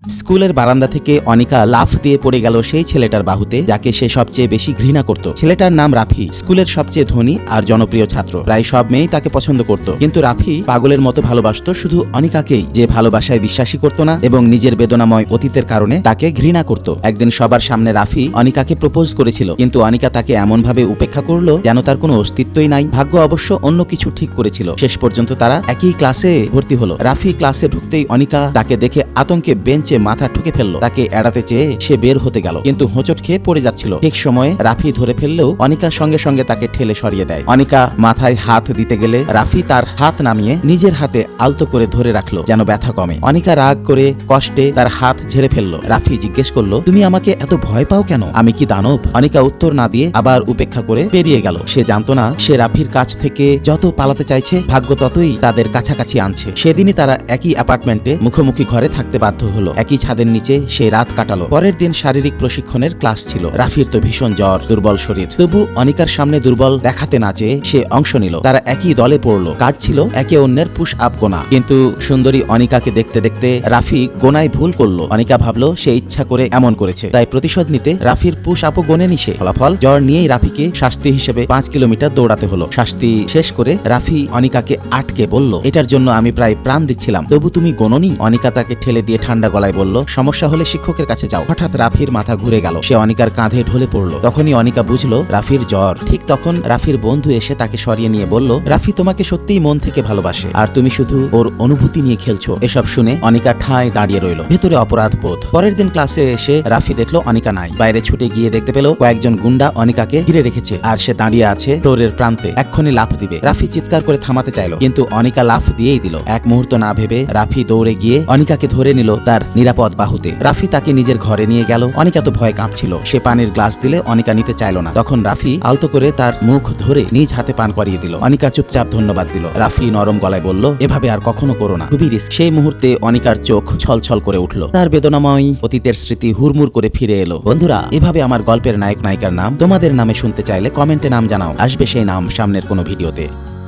স্কুলের বারান্দা থেকে অনিকা লাফ দিয়ে পড়ে গেল সেই ছেলেটার বাহুতে যাকে সে সবচেয়ে বেশি ঘৃণা করত। ছেলেটার নাম রাফি, স্কুলের সবচেয়ে ধনী আর জনপ্রিয় ছাত্র। প্রায় সব মেয়েই তাকে পছন্দ করত, কিন্তু রাফি পাগলের মতো ভালোবাসত শুধু অনিকাকেই, যে ভালোবাসায় বিশ্বাসী করত না এবং নিজের বেদনাময় অতীতের কারণে তাকে ঘৃণা করত। একদিন সবার সামনে রাফি অনিকাকে প্রপোজ করেছিল, কিন্তু অনিকা তাকে এমনভাবে উপেক্ষা করলো যেন তার কোনো অস্তিত্বই নাই। ভাগ্য অবশ্য অন্য কিছু ঠিক করেছিল। শেষ পর্যন্ত তারা একই ক্লাসে ভর্তি হলো। রাফি ক্লাসে ঢুকতেই অনিকা তাকে দেখে আতঙ্কে বেঞ্চে মাথা ঠুকে ফেললো। তাকে এড়াতে চেয়ে সে বের হতে গেল, কিন্তু হোঁচট খেয়ে পড়ে যাচ্ছিল। ঠিক সময়ে রাফি ধরে ফেললেও অনিকার সঙ্গে সঙ্গে তাকে ঠেলে সরিয়ে দেয়। অনিকা মাথায় হাত দিতে গেলে রাফি তার হাত নামিয়ে নিজের হাতে আলতো করে ধরে রাখলো যেন ব্যথা কমে। অনিকা রাগ করে কষ্টে তার হাত ঝেড়ে ফেললো। রাফি জিজ্ঞেস করলো, তুমি আমাকে এত ভয় পাও কেন? আমি কি দানব? অনিকা উত্তর না দিয়ে আবার উপেক্ষা করে বেরিয়ে গেল। সে জানতো না, সে রাফির কাছ থেকে যত পালাতে চাইছে ভাগ্য ততই তাদের কাছাকাছি আনছে। সেদিনই তারা একই অ্যাপার্টমেন্টে মুখোমুখি ঘরে থাকতে বাধ্য হলো। একই ছাদের নিচে সে রাত কাটালো। পরের দিন শারীরিক প্রশিক্ষণের ক্লাস ছিল। রাফির তো ভীষণ জ্বর, দুর্বল শরীর, তবু অনিকার সামনে দুর্বল দেখাতে না চেয়ে সে অংশ নিল। তারা একই দলে পড়লো। কাজ ছিল একে অন্যের পুশ আপ গোনা। কিন্তু সুন্দরী অনিকাকে দেখতে দেখতে রাফি গোনায় ভুল করলো। অনিকা ভাবলো সে ইচ্ছা করে এমন করেছে, তাই প্রতিশোধ নিতে রাফির পুশ আপও গোনে নিছে। ফলাফল, জ্বর নিয়েই রাফিকে শাস্তি হিসেবে 5 কিলোমিটার দৌড়াতে হলো। শাস্তি শেষ করে রাফি অনিকাকে আটকে বলল, এটার জন্য আমি প্রায় প্রাণ দিচ্ছিলাম, তবু তুমি গোনোনি। অনিকা তাকে ঠেলে দিয়ে ঠান্ডা গলায় বলল, সমস্যা হলে শিক্ষকের কাছে যাও। হঠাৎ রাফির মাথা ঘুরে গেল। সে অনিকার কাঁধে ঢলে পড়লো। তখনই অনিকা বুঝলো রাফির জ্বর। ঠিক তখন রাফির বন্ধু এসে তাকে সরিয়ে নিয়ে বলল, রাফি তোমাকে সত্যিই মন থেকে ভালোবাসে, আর তুমি শুধু ওর অনুভূতি নিয়ে খেলছো। এসব শুনে অনিকা ঠায় দাঁড়িয়ে রইল, ভেতরে অপরাধ বোধ। পরের দিন ক্লাসে এসে রাফি দেখলো অনিকা নাই। বাইরে ছুটে গিয়ে দেখতে পেল কয়েকজন গুন্ডা অনিকাকে ঘিরে রেখেছে, আর সে দাঁড়িয়ে আছে ফ্লোরের প্রান্তে, এক্ষুনি লাফ দিবে। রাফি চিৎকার করে থামাতে চাইল, কিন্তু অনিকা লাফ দিয়েই দিল। এক মুহূর্ত না ভেবে রাফি দৌড়ে গিয়ে অনিকাকে ধরে নিল তার নিরাপদ বাহুতে। রাফি তাকে নিজের ঘরে নিয়ে গেল। অনিকা তো ভয় কাঁপছিল। সে পানির গ্লাস দিলে অনিকা নিতে চাইল না। তখন রাফি আলতো করে তার মুখ ধরে নিজ হাতে পান করিয়ে দিল। অনিকা চুপচাপ ধন্যবাদ দিল। রাফি নরম গলায় বলল, এভাবে আর কখনো করো না, খুবই রিস্ক। সেই মুহূর্তে অনিকার চোখ ছলছল করে উঠল। তার বেদনাময় অতীতের স্মৃতি হুড়মুড় করে ফিরে এলো। বন্ধুরা, এভাবে আমার গল্পের নায়ক নায়িকার নাম তোমাদের নামে শুনতে চাইলে কমেন্টে নাম জানাও, আসবে সেই নাম সামনের কোনো ভিডিওতে।